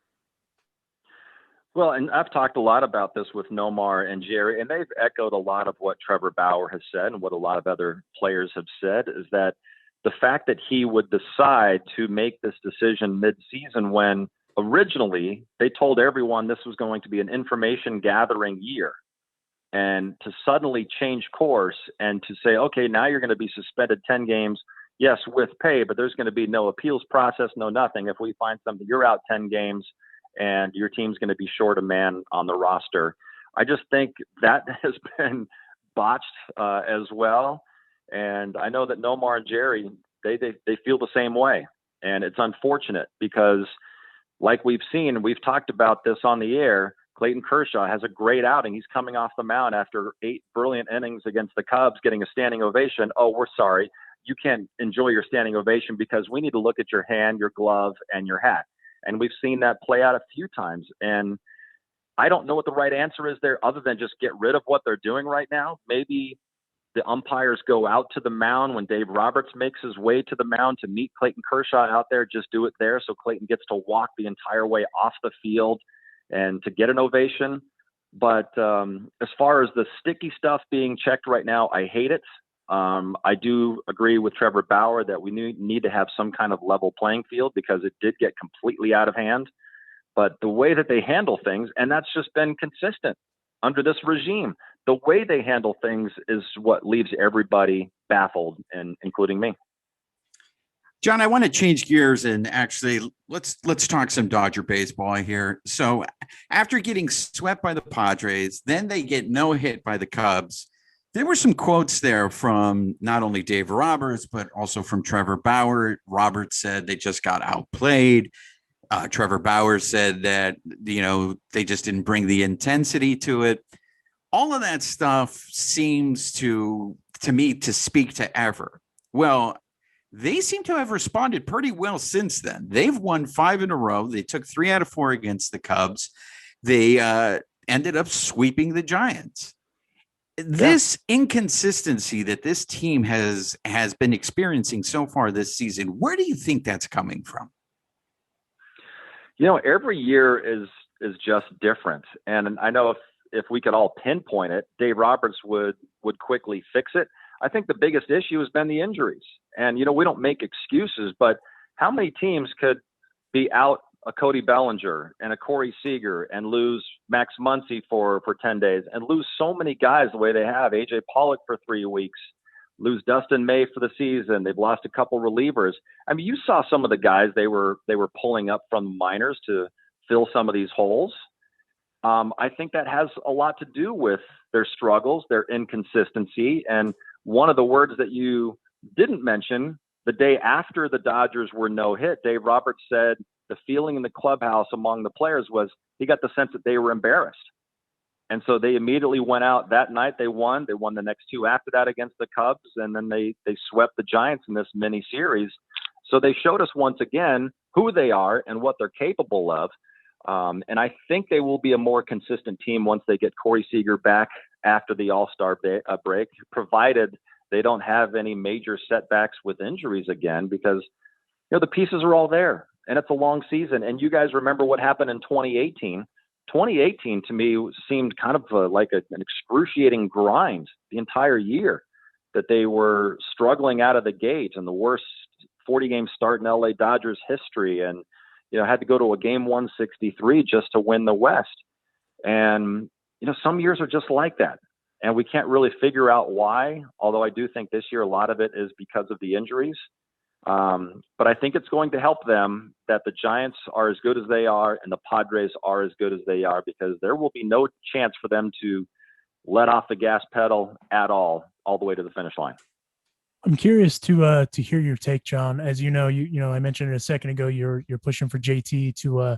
S3: Well, and I've talked a lot about this with Nomar and Jerry, and they've echoed a lot of what Trevor Bauer has said and what a lot of other players have said, is that the fact that he would decide to make this decision mid-season, when originally they told everyone this was going to be an information gathering year, and to suddenly change course and to say, okay, now you're going to be suspended 10 games, yes, with pay, but there's going to be no appeals process, no nothing. If we find something, you're out 10 games and your team's going to be short a man on the roster. I just think that has been botched as well. And I know that Nomar and Jerry, they feel the same way. And it's unfortunate because, like we've seen, we've talked about this on the air, Clayton Kershaw has a great outing. He's coming off the mound after 8 brilliant innings against the Cubs, getting a standing ovation. Oh, we're sorry. You can't enjoy your standing ovation because we need to look at your hand, your glove, and your hat. And we've seen that play out a few times. And I don't know what the right answer is there, other than just get rid of what they're doing right now. Maybe the umpires go out to the mound when Dave Roberts makes his way to the mound to meet Clayton Kershaw out there. Just do it there so Clayton gets to walk the entire way off the field and to get an ovation. But as far as the sticky stuff being checked right now, I hate it. I do agree with Trevor Bauer that we need to have some kind of level playing field, because it did get completely out of hand. But the way that they handle things, and that's just been consistent under this regime, the way they handle things is what leaves everybody baffled, and including me.
S4: John, I want to change gears and actually let's talk some Dodger baseball here. So after getting swept by the Padres, then they get no hit by the Cubs. There were some quotes there from not only Dave Roberts, but also from Trevor Bauer. Roberts said they just got outplayed. Trevor Bauer said that, they just didn't bring the intensity to it. All of that stuff seems to me to speak to ever. Well, they seem to have responded pretty well since then. They've won 5 in a row. They took 3 out of 4 against the Cubs. They ended up sweeping the Giants. This inconsistency that this team has been experiencing so far this season, where do you think that's coming from?
S3: Every year is just different. And I know if we could all pinpoint it, Dave Roberts would quickly fix it. I think the biggest issue has been the injuries. And, we don't make excuses, but how many teams could be out a Cody Bellinger and a Corey Seager and lose Max Muncy for 10 days and lose so many guys the way they have? AJ Pollock for 3 weeks, lose Dustin May for the season. They've lost a couple relievers. I mean, you saw some of the guys they were pulling up from the minors to fill some of these holes. I think that has a lot to do with their struggles, their inconsistency. And one of the words that you didn't mention, the day after the Dodgers were no hit, Dave Roberts said the feeling in the clubhouse among the players was he got the sense that they were embarrassed. And so they immediately went out that night. They won the next 2 after that against the Cubs. And then they swept the Giants in this mini series. So they showed us once again who they are and what they're capable of. And I think they will be a more consistent team once they get Corey Seager back after the All-Star break, provided they don't have any major setbacks with injuries again, because the pieces are all there and it's a long season. And you guys remember what happened in 2018. 2018 to me seemed kind of like an excruciating grind the entire year, that they were struggling out of the gate and the worst 40-game start in LA Dodgers history, and had to go to a game 163 just to win the West. And some years are just like that, and we can't really figure out why, although I do think this year a lot of it is because of the injuries. But I think it's going to help them that the Giants are as good as they are and the Padres are as good as they are, because there will be no chance for them to let off the gas pedal at all the way to the finish line.
S1: I'm curious to hear your take, John. As you know, I mentioned it a second ago, you're pushing for JT to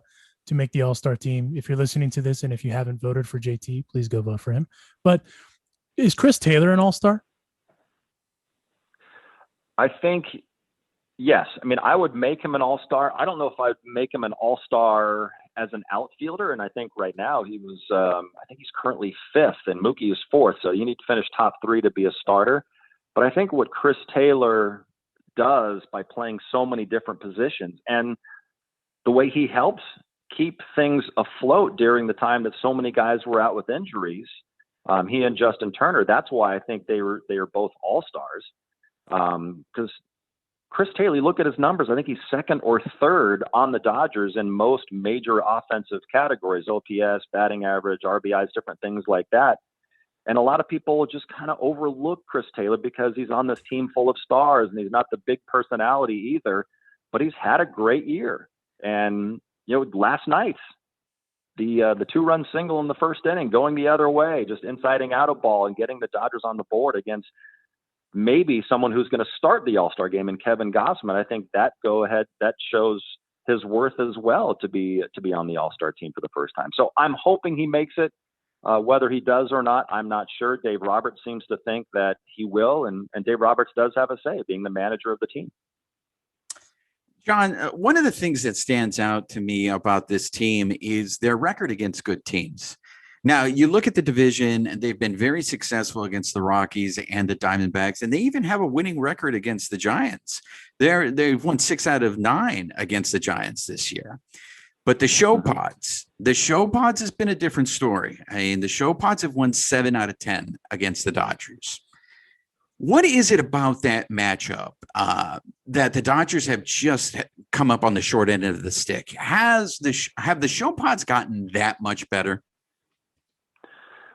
S1: make the All-Star team. If you're listening to this and if you haven't voted for JT, please go vote for him. But is Chris Taylor an All-Star?
S3: I think yes. I mean, I would make him an All-Star. I don't know if I'd make him an All-Star as an outfielder. And I think right now he was, I think he's currently 5th and Mookie is 4th. So you need to finish top 3 to be a starter. But I think what Chris Taylor does by playing so many different positions and the way he helps keep things afloat during the time that so many guys were out with injuries, he and Justin Turner, that's why I think they are both All-Stars. Because Chris Taylor, look at his numbers. I think he's 2nd or 3rd on the Dodgers in most major offensive categories, OPS, batting average, RBIs, different things like that. And a lot of people just kind of overlook Chris Taylor because he's on this team full of stars and he's not the big personality either, but he's had a great year. And, last night, the 2-run single in the first inning, going the other way, just insiding out a ball and getting the Dodgers on the board against maybe someone who's going to start the All-Star game in Kevin Gausman. I think that shows his worth as well to be on the All-Star team for the first time. So I'm hoping he makes it. Whether he does or not, I'm not sure. Dave Roberts seems to think that he will, and Dave Roberts does have a say, being the manager of the team.
S4: John, one of the things that stands out to me about this team is their record against good teams. Now, you look at the division, and they've been very successful against the Rockies and the Diamondbacks, and they even have a winning record against the Giants. They've won 6 out of 9 against the Giants this year. But the show pods has been a different story. I mean, the show pods have won 7 out of 10 against the Dodgers. What is it about that matchup that the Dodgers have just come up on the short end of the stick? Have the show pods gotten that much better?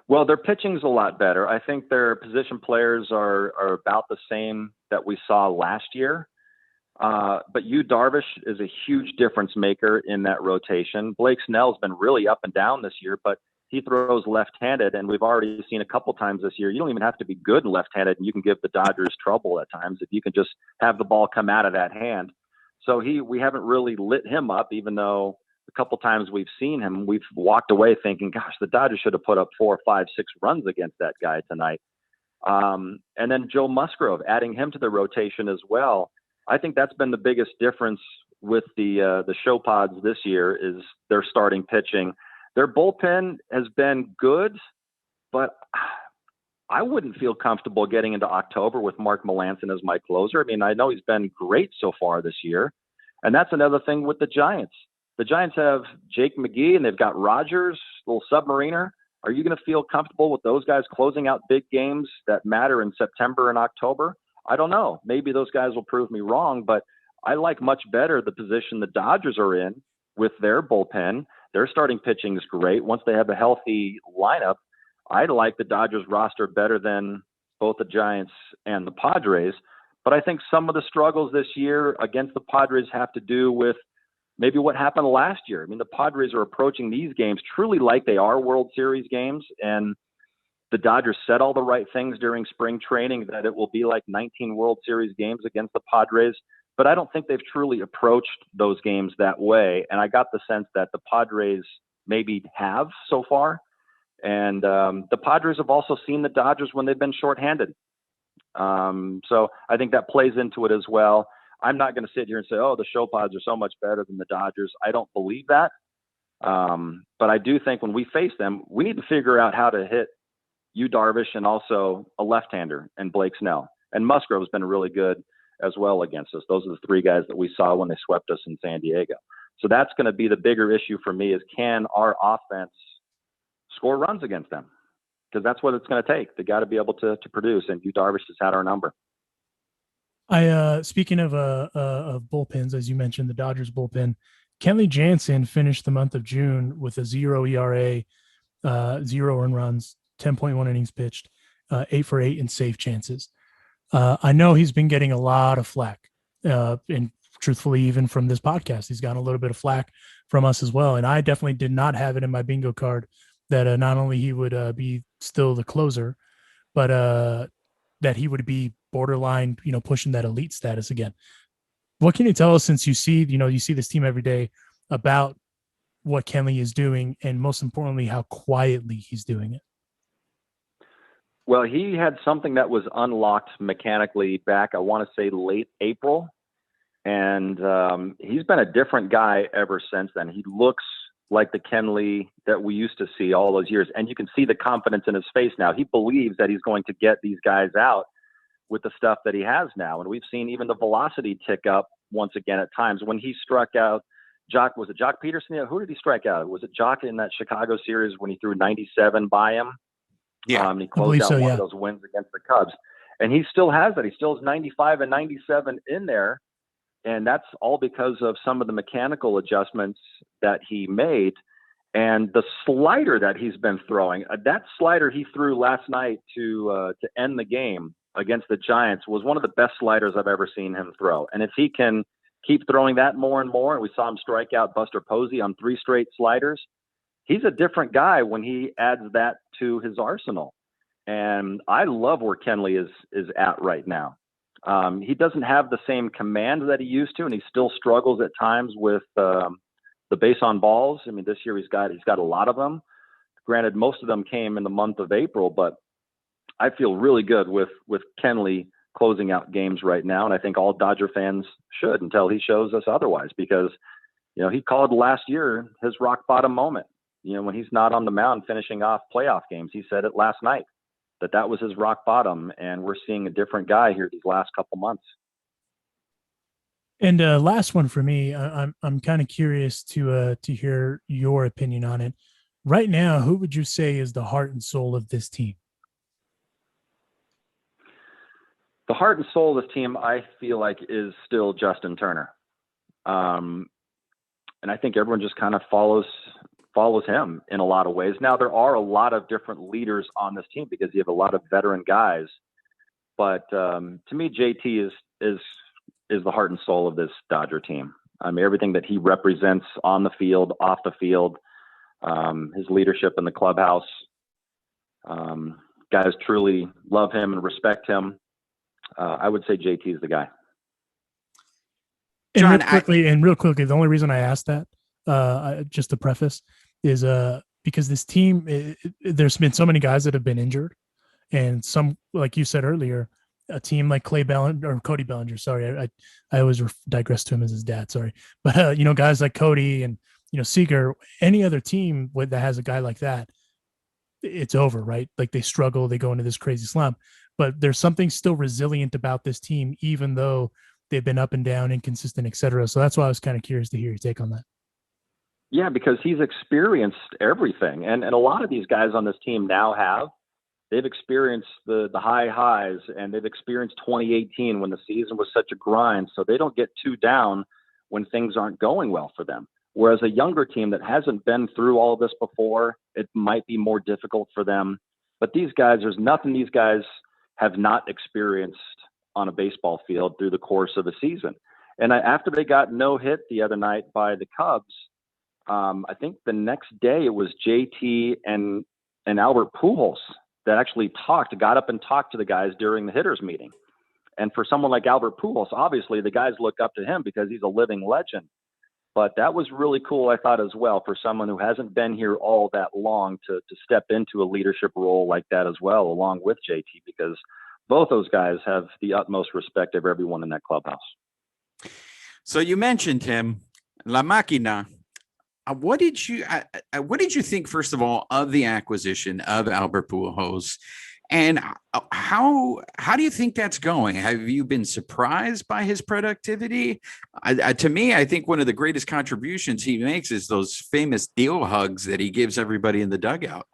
S3: Well, their pitching's a lot better. I think their position players are about the same that we saw last year. But Darvish is a huge difference maker in that rotation. Blake Snell's been really up and down this year, but he throws left-handed, and we've already seen a couple times this year. You don't even have to be good left-handed, and you can give the Dodgers trouble at times if you can just have the ball come out of that hand. So we haven't really lit him up, even though a couple times we've seen him, we've walked away thinking, gosh, the Dodgers should have put up 4, 5, 6 runs against that guy tonight. And then Joe Musgrove, adding him to the rotation as well. I think that's been the biggest difference with the show pods this year is their starting pitching. Their bullpen has been good, but I wouldn't feel comfortable getting into October with Mark Melancon as my closer. I mean, I know he's been great so far this year, and that's another thing with the Giants. The Giants have Jake McGee, and they've got Rogers, little submariner. Are you going to feel comfortable with those guys closing out big games that matter in September and October? I don't know. Maybe those guys will prove me wrong, but I like much better the position the Dodgers are in with their bullpen. Their starting pitching is great. Once they have a healthy lineup, I like the Dodgers roster better than both the Giants and the Padres. But I think some of the struggles this year against the Padres have to do with maybe what happened last year. I mean, the Padres are approaching these games truly like they are World Series games, and the Dodgers said all the right things during spring training that it will be like 19 World Series games against the Padres, but I don't think they've truly approached those games that way. And I got the sense that the Padres maybe have so far. And the Padres have also seen the Dodgers when they've been shorthanded. So I think that plays into it as well. I'm not going to sit here and say, oh, the Show Pods are so much better than the Dodgers. I don't believe that. But I do think when we face them, we need to figure out how to hit Yu Darvish and also a left-hander and Blake Snell. And Musgrove's been really good as well against us. Those are the three guys that we saw when they swept us in San Diego. So that's going to be the bigger issue for me, is can our offense score runs against them? Because that's what it's going to take. They got to be able to produce, and Yu Darvish has had our number.
S1: Speaking of bullpens, as you mentioned, the Dodgers bullpen, Kenley Janssen finished the month of June with a 0 ERA, 0 earned runs, 10.1 innings pitched, 8 for 8 in save chances. I know he's been getting a lot of flack, and truthfully, even from this podcast, he's gotten a little bit of flack from us as well. And I definitely did not have it in my bingo card that not only he would be still the closer, but that he would be borderline, pushing that elite status again. What can you tell us, since you see this team every day, about what Kenley is doing, and most importantly, how quietly he's doing it?
S3: Well, he had something that was unlocked mechanically back, I want to say late April. And he's been a different guy ever since then. He looks like the Kenley that we used to see all those years. And you can see the confidence in his face now. He believes that he's going to get these guys out with the stuff that he has now. And we've seen even the velocity tick up once again at times. When he struck out was it Jock Peterson? Yeah, who did he strike out? Was it Jock in that Chicago series when he threw 97 by him?
S4: Yeah,
S3: he closed out one of those wins against the Cubs. And he still has that. He still has 95 and 97 in there. And that's all because of some of the mechanical adjustments that he made. And the slider that he's been throwing, that slider he threw last night to end the game against the Giants was one of the best sliders I've ever seen him throw. And if he can keep throwing that more and more, and we saw him strike out Buster Posey on 3 straight sliders, he's a different guy when he adds that to his arsenal. And I love where Kenley is at right now. He doesn't have the same command that he used to, and he still struggles at times with the base on balls. I mean, this year he's got a lot of them. Granted, most of them came in the month of April, but I feel really good with Kenley closing out games right now, and I think all Dodger fans should, until he shows us otherwise, because he called last year his rock bottom moment. When he's not on the mound finishing off playoff games, he said it last night, that was his rock bottom, and we're seeing a different guy here these last couple months.
S1: And last one for me, I'm kind of curious to hear your opinion on it. Right now, who would you say is the heart and soul of this team?
S3: The heart and soul of this team, I feel like, is still Justin Turner. And I think everyone just kind of follows him in a lot of ways. Now, there are a lot of different leaders on this team because you have a lot of veteran guys. But to me, JT is the heart and soul of this Dodger team. I mean, everything that he represents on the field, off the field, his leadership in the clubhouse. Guys truly love him and respect him. I would say JT is the guy.
S1: And John, real quickly, the only reason I asked that, just to preface, is because this team, there's been so many guys that have been injured, and some, like you said earlier, a team like Cody Bellinger. Sorry, I always digress to him as his dad. Sorry, but guys like Cody and Seager, any other team that has a guy like that, it's over, right? Like, they struggle, they go into this crazy slump. But there's something still resilient about this team, even though they've been up and down, inconsistent, et cetera. So that's why I was kind of curious to hear your take on that.
S3: Yeah, because he's experienced everything. And a lot of these guys on this team now they've experienced the high highs, and they've experienced 2018 when the season was such a grind. So they don't get too down when things aren't going well for them. Whereas a younger team that hasn't been through all of this before, it might be more difficult for them. But these guys, there's nothing these guys have not experienced on a baseball field through the course of the season. And after they got no hit the other night by the Cubs, I think the next day it was JT and Albert Pujols that actually got up and talked to the guys during the hitters meeting. And for someone like Albert Pujols, obviously the guys look up to him because he's a living legend. But that was really cool, I thought, as well, for someone who hasn't been here all that long to step into a leadership role like that as well, along with JT, because both those guys have the utmost respect of everyone in that clubhouse.
S4: So you mentioned him, La Máquina. What did you think, first of all, of the acquisition of Albert Pujols, and how do you think that's going? Have you been surprised by his productivity? To me, I think one of the greatest contributions he makes is those famous deal hugs that he gives everybody in the dugout.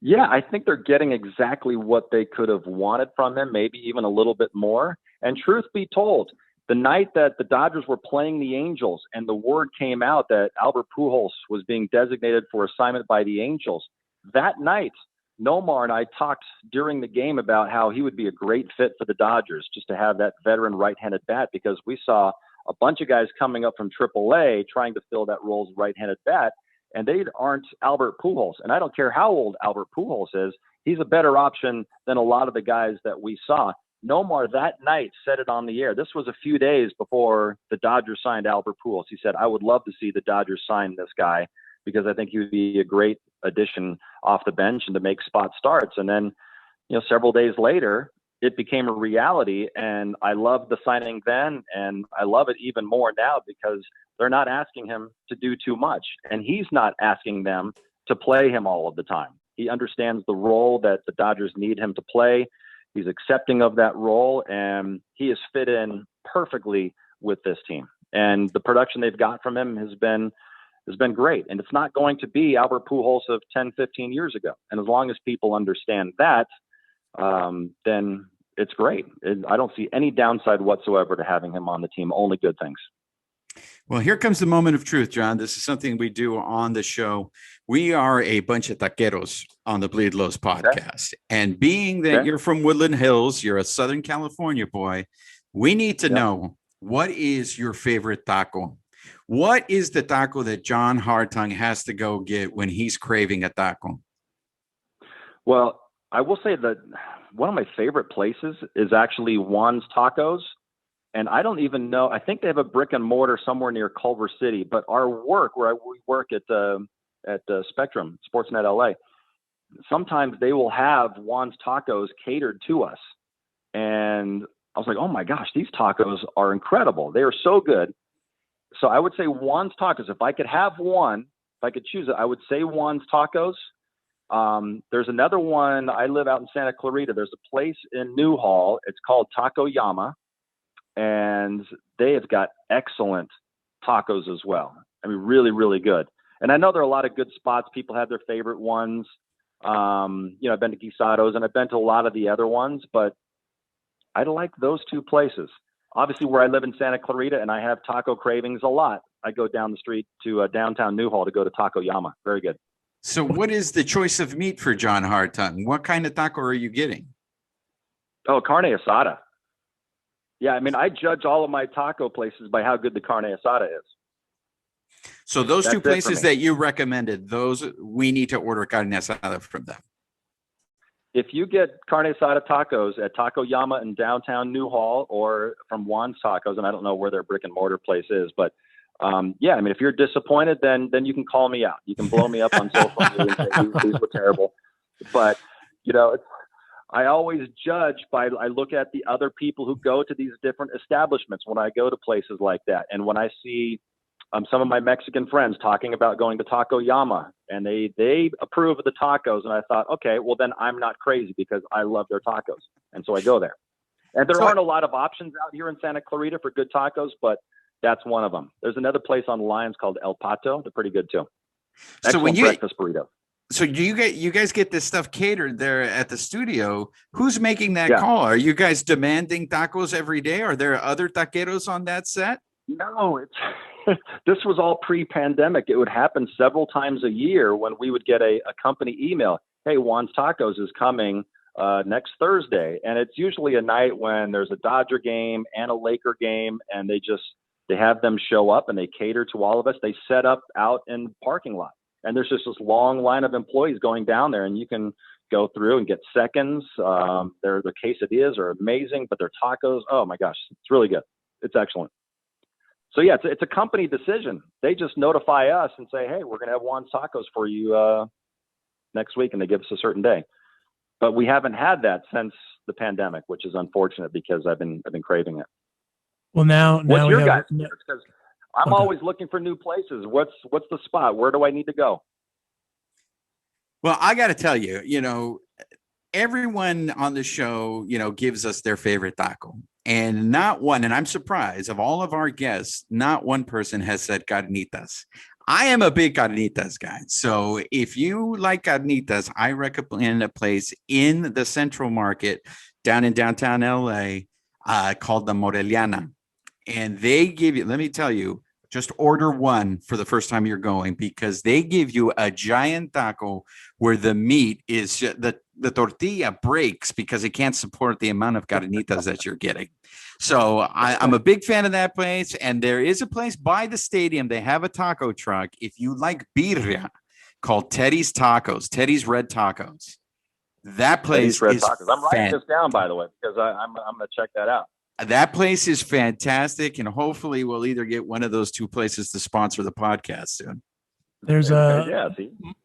S3: Yeah, I think they're getting exactly what they could have wanted from him, maybe even a little bit more. And truth be told, the night that the Dodgers were playing the Angels and the word came out that Albert Pujols was being designated for assignment by the Angels, that night, Nomar and I talked during the game about how he would be a great fit for the Dodgers, just to have that veteran right-handed bat, because we saw a bunch of guys coming up from AAA trying to fill that role as right-handed bat, and they aren't Albert Pujols. And I don't care how old Albert Pujols is, he's a better option than a lot of the guys that we saw. Nomar that night said it on the air. This was a few days before the Dodgers signed Albert Pujols. He said, I would love to see the Dodgers sign this guy because I think he would be a great addition off the bench and to make spot starts. And then, several days later, it became a reality. And I loved the signing then, and I love it even more now because they're not asking him to do too much. And he's not asking them to play him all of the time. He understands the role that the Dodgers need him to play. He's accepting of that role, and he has fit in perfectly with this team. And the production they've got from him has been great. And it's not going to be Albert Pujols of 10, 15 years ago. And as long as people understand that, then it's great. I don't see any downside whatsoever to having him on the team, only good things.
S4: Well, here comes the moment of truth, John. This is something we do on the show. We are a bunch of taqueros on the Bleed Lows podcast. Okay. And being that you're from Woodland Hills, you're a Southern California boy, we need to know, what is your favorite taco? What is the taco that John Hartung has to go get when he's craving a taco?
S3: Well, I will say that one of my favorite places is actually Juan's Tacos. And I don't even know, I think they have a brick and mortar somewhere near Culver City, but our work, where we work at Spectrum, SportsNet LA, sometimes they will have Juan's Tacos catered to us. And I was like, oh my gosh, these tacos are incredible. They are so good. So I would say Juan's Tacos. If I could have one, if I could choose it, I would say Juan's Tacos. There's another one. I live out in Santa Clarita. There's a place in Newhall. It's called Taco Yama. And they have got excellent tacos as well. I mean, really, really good. And I know there are a lot of good spots. People have their favorite ones. I've been to Guisados and I've been to a lot of the other ones, but I like those two places. Obviously, where I live in Santa Clarita and I have taco cravings a lot, I go down the street to downtown Newhall to go to Taco Yama. Very good.
S4: So what is the choice of meat for John Hartung? What kind of taco are you getting?
S3: Oh, carne asada. Yeah, I mean, I judge all of my taco places by how good the carne asada is.
S4: So those two places that you recommended, those we need to order carne asada from them.
S3: If you get carne asada tacos at Taco Yama in downtown Newhall or from Juan's Tacos, and I don't know where their brick and mortar place is, but if you're disappointed, then you can call me out. You can blow me up on social media and say these were terrible. But I always judge I look at the other people who go to these different establishments when I go to places like that. And when I see some of my Mexican friends talking about going to Taco Yama and they approve of the tacos, and I thought, okay, well then I'm not crazy because I love their tacos. And so I go there. And there aren't a lot of options out here in Santa Clarita for good tacos, but that's one of them. There's another place on Lyons called El Pato. They're pretty good too. Excellent breakfast burrito.
S4: So you guys get this stuff catered there at the studio. Who's making that call? Are you guys demanding tacos every day? Are there other taqueros on that set?
S3: No, this was all pre-pandemic. It would happen several times a year when we would get a company email. Hey, Juan's Tacos is coming next Thursday. And it's usually a night when there's a Dodger game and a Laker game, and they have them show up and they cater to all of us. They set up out in the parking lot. And there's just this long line of employees going down there, and you can go through and get seconds. Their quesadillas are amazing, but their tacos, oh my gosh, it's really good. It's excellent. So yeah, it's a company decision. They just notify us and say, hey, we're going to have Juan's Tacos for you next week, and they give us a certain day. But we haven't had that since the pandemic, which is unfortunate because I've been craving it.
S1: Well, now
S3: What's
S1: we
S3: your
S1: have
S3: guys' because I'm
S1: Okay.
S3: always looking for new places. What's the spot? Where do I need to go?
S4: Well, I got to tell you, everyone on the show, gives us their favorite taco. And not one, and I'm surprised, of all of our guests, not one person has said carnitas. I am a big carnitas guy. So if you like carnitas, I recommend a place in the Central Market down in downtown LA called the Moreliana. And they give you, let me tell you, just order one for the first time you're going, because they give you a giant taco where the meat is the tortilla breaks because it can't support the amount of carnitas that you're getting. So I'm a big fan of that place. And there is a place by the stadium. They have a taco truck. If you like birria, called Teddy's Tacos, Teddy's Red Tacos. That place
S3: Red
S4: is
S3: Tacos. I'm writing this down, by the way, because I'm going to check that out.
S4: That place is fantastic, and hopefully we'll either get one of those two places to sponsor the podcast soon.
S1: There's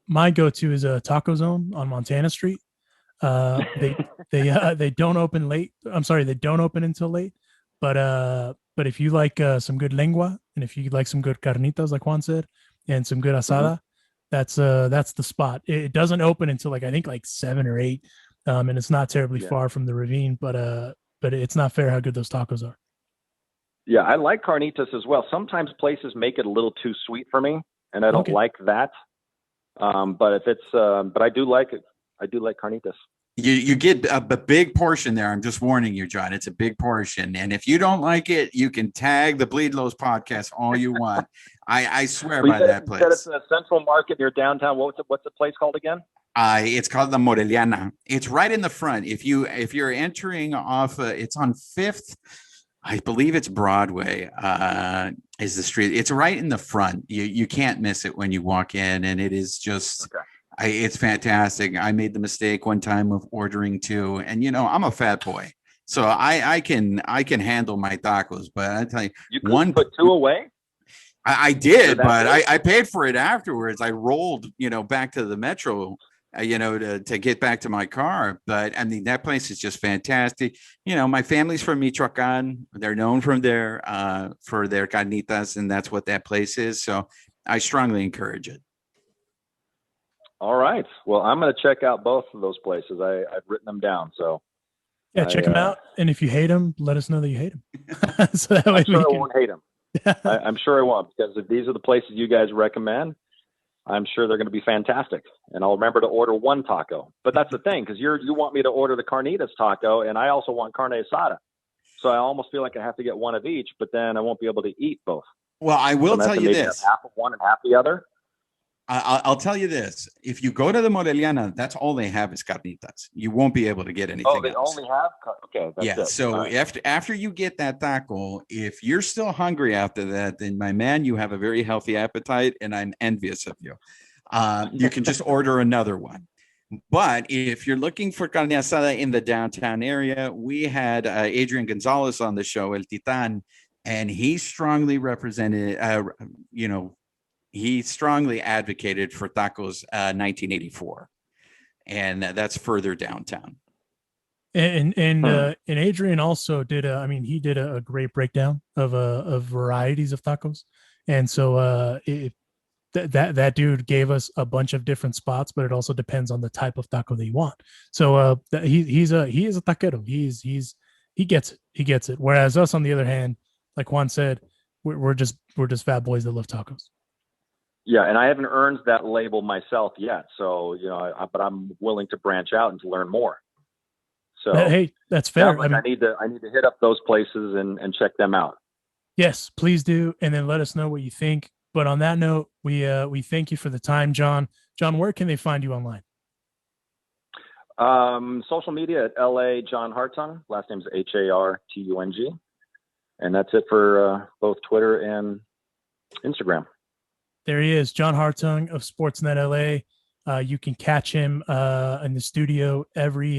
S1: my go-to is a Taco Zone on Montana Street. They don't open late. I'm sorry, they don't open until late. But if you like some good lengua, and if you like some good carnitas, like Juan said, and some good asada, that's the spot. It doesn't open until I think 7 or 8, and it's not terribly far from the ravine. But it's not fair how good those tacos are.
S3: Yeah, I like carnitas as well. Sometimes places make it a little too sweet for me, and I don't like that. But if it's, but I do like it. I do like carnitas.
S4: You get a big portion there. I'm just warning you, John. It's a big portion, and if you don't like it, you can tag the Bleed Lows podcast all you want. I swear by that place.
S3: It's a Central Market near downtown. What's the place called again?
S4: It's called the Moreliana. It's right in the front. If you're entering off, it's on 5th. I believe it's Broadway. Is the street? It's right in the front. You can't miss it when you walk in, and it is just. Okay. It's fantastic. I made the mistake one time of ordering 2, and I'm a fat boy, so I can handle my tacos. But I tell you,
S3: couldn't put 2 away.
S4: I did, but I paid for it afterwards. I rolled, back to the metro, to get back to my car. But I mean, that place is just fantastic. My family's from Michoacan. They're known from there for their carnitas, and that's what that place is. So I strongly encourage it.
S3: All right. Well, I'm going to check out both of those places. I've written them down. So
S1: yeah, check them out. And if you hate them, let us know that you hate them. So that way
S3: I'm sure I won't hate them. I'm sure I won't, because if these are the places you guys recommend, I'm sure they're going to be fantastic. And I'll remember to order 1 taco. But that's the thing, because you want me to order the carnitas taco, and I also want carne asada. So I almost feel like I have to get 1 of each, but then I won't be able to eat both.
S4: Well, I will tell you this.
S3: Half of one and half the other.
S4: I'll tell you this. If you go to the Moreliana, that's all they have is carnitas. You won't be able to get anything else.
S3: Oh, they only have? Okay. That's
S4: it. So right. after you get that taco, if you're still hungry after that, then my man, you have a very healthy appetite, and I'm envious of you. You can just order another one. But if you're looking for carne asada in the downtown area, we had Adrian Gonzalez on the show, El Titan, and he strongly represented, he strongly advocated for Tacos 1984, and that's further downtown.
S1: And Adrian also did he did a great breakdown of varieties of tacos, and so that dude gave us a bunch of different spots, but it also depends on the type of taco that you want. So he is a taquero. He gets it. Whereas us, on the other hand, like Juan said, we're just fat boys that love tacos.
S3: Yeah, and I haven't earned that label myself yet. So, but I'm willing to branch out and to learn more. So
S1: hey, that's fair.
S3: I need to hit up those places and check them out.
S1: Yes, please do, and then let us know what you think. But on that note, we thank you for the time, John. John, where can they find you online?
S3: Social media at LA John Hartung. Last name is Hartung, and that's it for both Twitter and Instagram.
S1: There he is, John Hartung of SportsNet LA. You can catch him in the studio every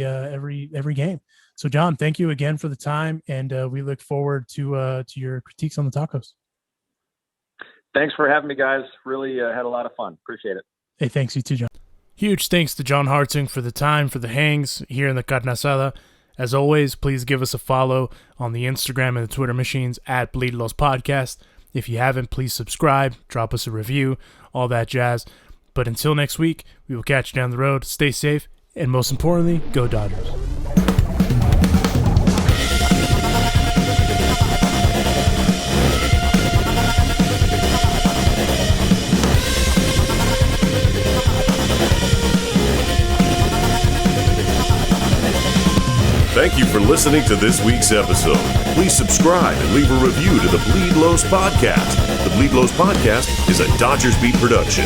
S1: game. So, John, thank you again for the time, and we look forward to your critiques on the tacos.
S3: Thanks for having me, guys. Really had a lot of fun. Appreciate it.
S1: Hey, thanks. You too, John. Huge thanks to John Hartung for the time, for the hangs here in the Carne Asada. As always, please give us a follow on the Instagram and the Twitter machines at Bleed Los Podcast. If you haven't, please subscribe, drop us a review, all that jazz. But until next week, we will catch you down the road. Stay safe, and most importantly, go Dodgers.
S2: Thank you for listening to this week's episode. Please subscribe and leave a review to the Bleed Los Podcast. The Bleed Los Podcast is a Dodgers Beat production.